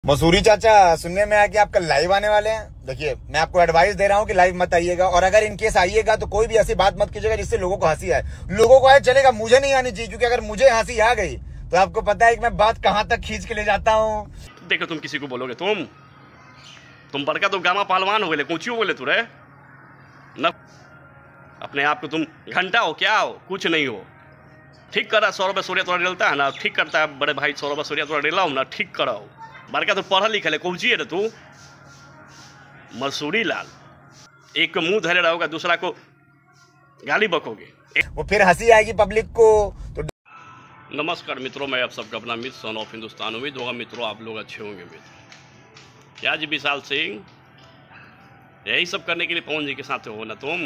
मसूरी चाचा, सुनने में आया कि आप कल लाइव आने वाले हैं। देखिए, मैं आपको एडवाइस दे रहा हूं कि लाइव मत आइएगा, और अगर इन केस आइएगा तो कोई भी ऐसी बात मत कीजिएगा जिससे लोगों को हंसी आए। लोगों को आए चलेगा, मुझे नहीं आनी चाहिए, क्योंकि अगर मुझे हंसी आ गई तो आपको पता है कि मैं बात कहां तक खींच के ले जाता हूं। देखो, तुम किसी को बोलोगे तुम बड़का तो गामा पहलवान हो गए, कुछ हो गए तू रे न। अपने आप को तुम घंटा हो क्या हो? कुछ नहीं हो। ठीक करा, 100 रुपये सूर्य तोड़ा डेलता है ना, ठीक करता है बड़े भाई, 100 रुपये सूर्य तोड़ा डेला हूँ ना, ठीक कराओ। बड़का तो पढ़ा लिखा है, कौची है रे तू? मसूरी लाल, एक को मुंह धरे रहोगे, दूसरा को गाली बकोगे, वो फिर हंसी आएगी पब्लिक को तो। नमस्कार मित्रों, मैं आप सबका अपना मित्र सन ऑफ हिंदुस्तान। उम्मीद होगा मित्रों आप लोग अच्छे होंगे। मित्र क्या जी विशाल सिंह, यही सब करने के लिए पवन जी के साथ हो ना तुम?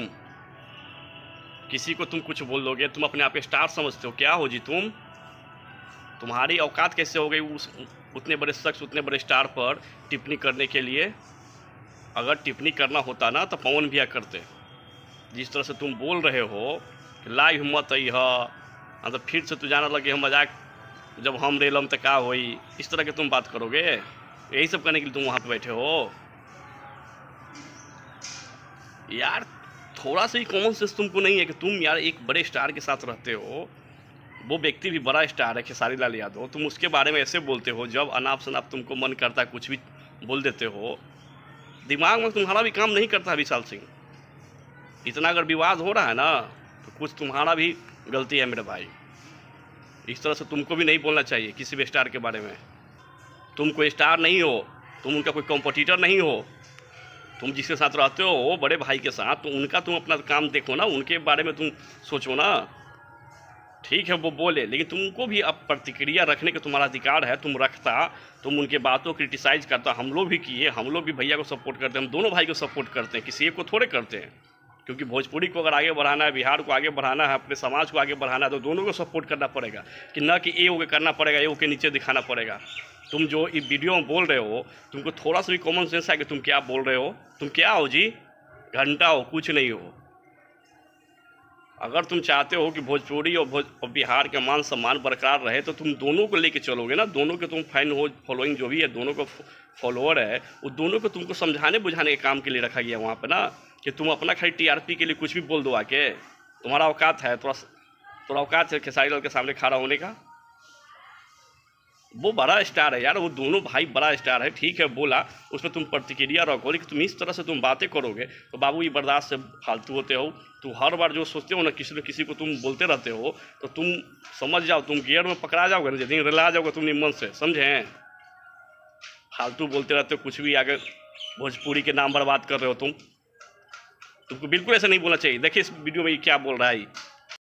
किसी को तुम कुछ बोल दोगे, तुम अपने आप के स्टार समझते हो क्या हो जी तुम? तुम्हारी औकात कैसे हो गई उस उतने बड़े शख्स, उतने बड़े स्टार पर टिप्पणी करने के लिए? अगर टिप्पणी करना होता ना तो पवन भैया करते। जिस तरह से तुम बोल रहे हो कि लाइव मत आई है, तो फिर से तू जाना लगे हम मजाक, जब हम रेलम तो क्या होई, इस तरह के तुम बात करोगे? यही सब करने के लिए तुम वहाँ पे बैठे हो यार। थोड़ा सा ही कॉमन सेंस तुमको नहीं है कि तुम यार एक बड़े स्टार के साथ रहते हो, वो व्यक्ति भी बड़ा स्टार है खेसारी लाल यादव, तुम उसके बारे में ऐसे बोलते हो, जब अनाप शनाप तुमको मन करता है कुछ भी बोल देते हो। दिमाग में तुम्हारा भी काम नहीं करता विशाल सिंह। इतना अगर विवाद हो रहा है ना तो कुछ तुम्हारा भी गलती है मेरे भाई। इस तरह से तुमको भी नहीं बोलना चाहिए किसी भी स्टार के बारे में। तुम कोई स्टार नहीं हो, तुम उनका कोई कॉम्पिटिटर नहीं हो। तुम जिसके साथ रहते हो बड़े भाई के साथ, तो उनका तुम अपना काम देखो ना, उनके बारे में तुम सोचो ना। ठीक है वो बोले, लेकिन तुमको भी अब प्रतिक्रिया रखने का तुम्हारा अधिकार है। तुम रखता, तुम उनके बातों क्रिटिसाइज करता। हम लोग भी किए, हम लोग भी भैया को सपोर्ट करते हैं, हम दोनों भाई को सपोर्ट करते हैं, किसी एक को थोड़े करते हैं। क्योंकि भोजपुरी को अगर आगे बढ़ाना है, बिहार को आगे बढ़ाना है, अपने समाज को आगे बढ़ाना है, तो दोनों को सपोर्ट करना पड़ेगा। कि न कि ए के करना पड़ेगा, ए के नीचे दिखाना पड़ेगा। तुम जो इस वीडियो में बोल रहे हो, तुमको थोड़ा सा भी कॉमन सेंस है कि तुम क्या बोल रहे हो? तुम क्या हो जी? घंटा हो, कुछ नहीं हो। अगर तुम चाहते हो कि भोजपुरी और बिहार का मान सम्मान बरकरार रहे, तो तुम दोनों को लेके चलोगे ना। दोनों के तुम फैन हो, फॉलोइंग जो भी है, दोनों को फॉलोअर है, वो दोनों को तुमको समझाने बुझाने के काम के लिए रखा गया वहाँ पे ना, कि तुम अपना खाली टीआरपी के लिए कुछ भी बोल दो आके। तुम्हारा औकात है? थोड़ा औकात है खेसारी लाल के सामने खड़ा होने का? वो बड़ा स्टार है यार, वो दोनों भाई बड़ा स्टार है। ठीक है बोला, उसमें तुम प्रतिक्रिया रखो, लेकिन तुम इस तरह से तुम बातें करोगे तो बाबू ये बर्दाश्त से फालतू होते हो। तो हर बार जो सोचते हो ना, किसी न किसी को तुम बोलते रहते हो, तो तुम समझ जाओ, तुम गियर में पकड़ा जाओगे ना, यदि रिला जाओगे तुम निम्न से, समझे? फालतू बोलते रहते हो, कुछ भी आगे भोजपुरी के नाम पर बात कर रहे हो तुमको बिल्कुल ऐसा नहीं बोलना चाहिए। देखिए इस वीडियो में क्या बोल रहा है।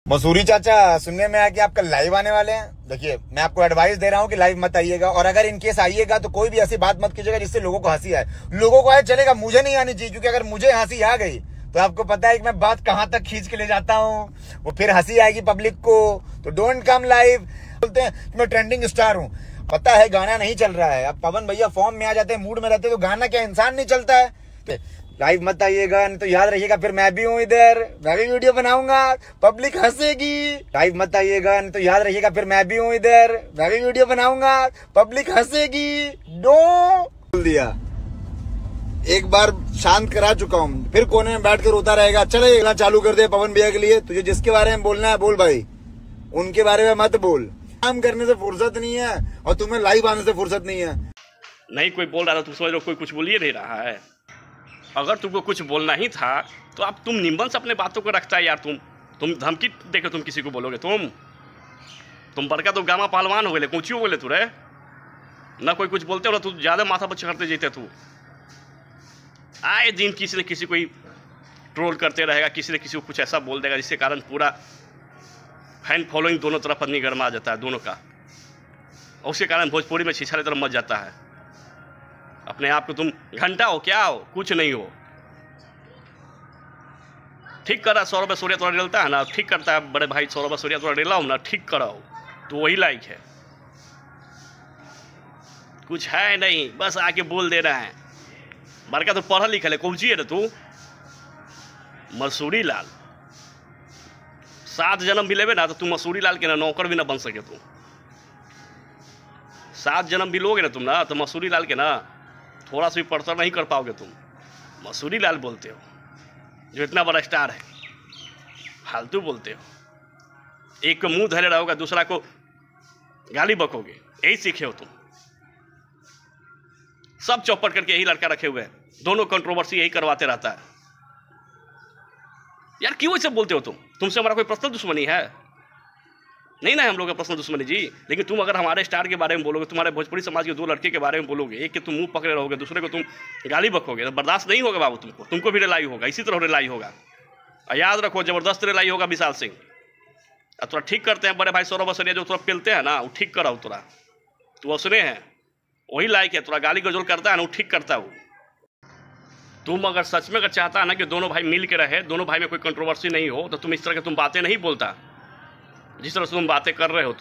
मसूरी चाचा, सुनने में आया कि आप कल लाइव आने वाले हैं। देखिए, मैं आपको एडवाइस दे रहा हूं कि लाइव मत आइएगा, और अगर इन केस आइएगा तो कोई भी ऐसी बात मत कीजिएगा जिससे लोगों को हंसी आए। लोगों को आए चलेगा, मुझे नहीं आनी चाहिए, क्योंकि अगर मुझे हंसी आ गई तो आपको पता है कि मैं बात कहां तक खींच के ले जाता हूं। वो फिर हंसी आएगी पब्लिक को तो डोंट कम लाइव। बोलते हैं कि मैं ट्रेंडिंग स्टार हूं, पता है गाना नहीं चल रहा है। अब पवन भैया फॉर्म में आ जाते हैं, मूड में रहते हैं, तो गाना क्या इंसान नहीं चलता है? लाइव मत आइएगा, नहीं तो याद रखिएगा फिर मैं भी हूँ इधर, मैं भी वीडियो बनाऊंगा, पब्लिक हंसेगी। लाइव मत आइएगा, नहीं तो याद रखिएगा फिर मैं भी हूँ इधर, मैं भी वीडियो बनाऊंगा, पब्लिक हंसेगी। बोल दिया, एक बार शांत करा चुका हूँ, फिर कोने में बैठ कर रोता रहेगा। चले चालू कर दे पवन भैया के लिए। तुझे जिसके बारे में बोलना है बोल भाई, उनके बारे में मत बोल। काम करने से फुर्सत नहीं है और तुम्हें लाइव आने से फुर्सत नहीं है। नहीं कोई बोल रहा था, तुम समझ लो कोई कुछ बोलिए नहीं रहा है। अगर तुमको कुछ बोलना ही था तो अब तुम निम्न से अपने बातों को रखता है यार। तुम धमकी देके तुम किसी को बोलोगे तुम बड़का तो गामा पहलवान हो गए, कुछ हो गए तू रे ना। कोई कुछ बोलते हो ना, तू ज़्यादा माथा पर चढ़ते जीते। तू आए दिन किसी न किसी को ट्रोल करते रहेगा, किसी न किसी को कुछ ऐसा बोल देगा जिसके कारण पूरा फैन फॉलोइंग दोनों तरफ आदमी गर्मा जाता है, दोनों का। और उसके कारण भोजपुरी में छिछारे तरफ मच जाता है। अपने आप को तुम घंटा हो क्या हो? कुछ नहीं हो। ठीक करा, 100 रुपये सूर्य तोड़ा डेलता है ना, ठीक करता है बड़े भाई, 100 रुपये सूर्य तोड़ा डेला हूँ ना, ठीक कराओ। तो वही लाइक है, कुछ है नहीं, बस आके बोल दे रहा है। बड़का तो पढ़ा लिखा है, कौची है तू? मसूरी लाल, 7 जन्म मिलेबे ना तो तू मसूरी लाल के ना नौकर भी ना बन सके। तू 7 जन्म भी लोगे ना तुम ना, तो मसूरी लाल के ना थोड़ा सा भी पड़ता नहीं कर पाओगे तुम। मसूरी लाल बोलते हो जो इतना बड़ा स्टार है, फालतू बोलते हो। एक को मुंह धरे रहोगे, दूसरा को गाली बकोगे, यही सीखे हो तुम। सब चौपट करके यही लड़का रखे हुए हैं, दोनों कंट्रोवर्सी यही करवाते रहता है। यार क्यों ऐसे बोलते हो तुम? तुमसे हमारा कोई पर्सनल दुश्मनी है नहीं ना, हम लोग का पर्सनल दुश्मनी जी। लेकिन तुम अगर हमारे स्टार के बारे में बोलोगे, तुम्हारे भोजपुरी समाज के 2 लड़के के बारे में बोलोगे, एक के तुम मुंह पकड़े रहोगे, दूसरे को तुम गाली बकोगे, तो बर्दाश्त नहीं होगा बाबू। तुमको भी रिलाई होगा, इसी तरह रिलाई होगा। और याद रखो, जबरदस्त रिलाई होगा विशाल सिंह। और थोड़ा ठीक करते हैं बड़े भाई सौरभ असरिया, जो थोड़ा पेलते हैं ना, वो ठीक कराओ। थोड़ा तू असरे हैं, वही लायक है। थोड़ा गाली गजोल करता है ना, वो ठीक करता है वो। तुम अगर सच में अगर चाहता है ना कि दोनों भाई मिल के रहे, दोनों भाई में कोई कंट्रोवर्सी नहीं हो, तो तुम इस तरह की तुम बातें नहीं बोलता, जिस तरह से तुम बातें कर रहे हो।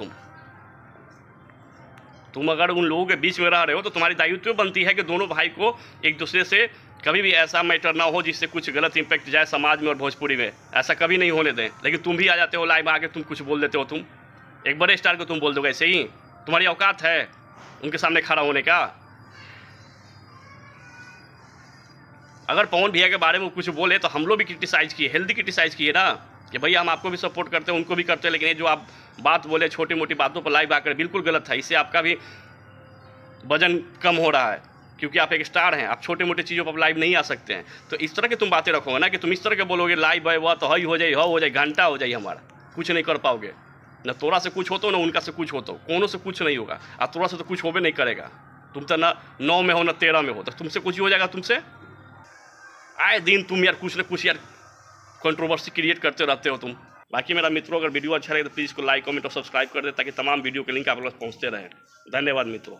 तुम अगर उन लोगों के बीच में रह रहे हो, तो तुम्हारी दायित्व बनती है कि दोनों भाई को एक दूसरे से कभी भी ऐसा मैटर ना हो जिससे कुछ गलत इंपैक्ट जाए समाज में और भोजपुरी में। ऐसा कभी नहीं होने दें। लेकिन तुम भी आ जाते हो लाइव आके, तुम कुछ बोल देते हो। तुम एक बड़े स्टार को तुम बोल दोगे ऐसे ही? तुम्हारी औकात है उनके सामने खड़ा होने का? अगर पवन भैया के बारे में कुछ बोले तो हम लोग भी क्रिटिसाइज किए, हेल्दी क्रिटिसाइज किए ना, कि भैया हम आपको भी सपोर्ट करते हैं, उनको भी करते हैं। लेकिन ये जो आप बात बोले छोटी मोटी बातों पर लाइव आकर, बिल्कुल गलत था। इससे आपका भी वजन कम हो रहा है, क्योंकि आप एक स्टार हैं। आप छोटे मोटे चीज़ों पर लाइव नहीं आ सकते हैं। तो इस तरह की तुम बातें रखोगे ना, कि तुम इस तरह के बोलोगे लाइव है, वह तो हई हो जाए, हो जाए, घंटा हो जाए, हमारा कुछ नहीं कर पाओगे। ना तोरा से कुछ होता हो, ना उनका से कुछ होता हो, कोनो से कुछ नहीं होगा। और तोरा से तो कुछ होबे नहीं करेगा। तुम तो ना 9 में हो ना 13 में हो, तो तुमसे कुछ ही हो जाएगा। तुमसे आए दिन तुम यार कुछ ना कुछ यार कंट्रोवर्सी क्रिएट करते रहते हो तुम। बाकी मेरा मित्रों, अगर वीडियो अच्छा लगे तो प्लीज़ इसको लाइक, कमेंट और सब्सक्राइब कर दे, ताकि तमाम वीडियो के लिंक आप लोग पहुँचते रहें। धन्यवाद मित्रों।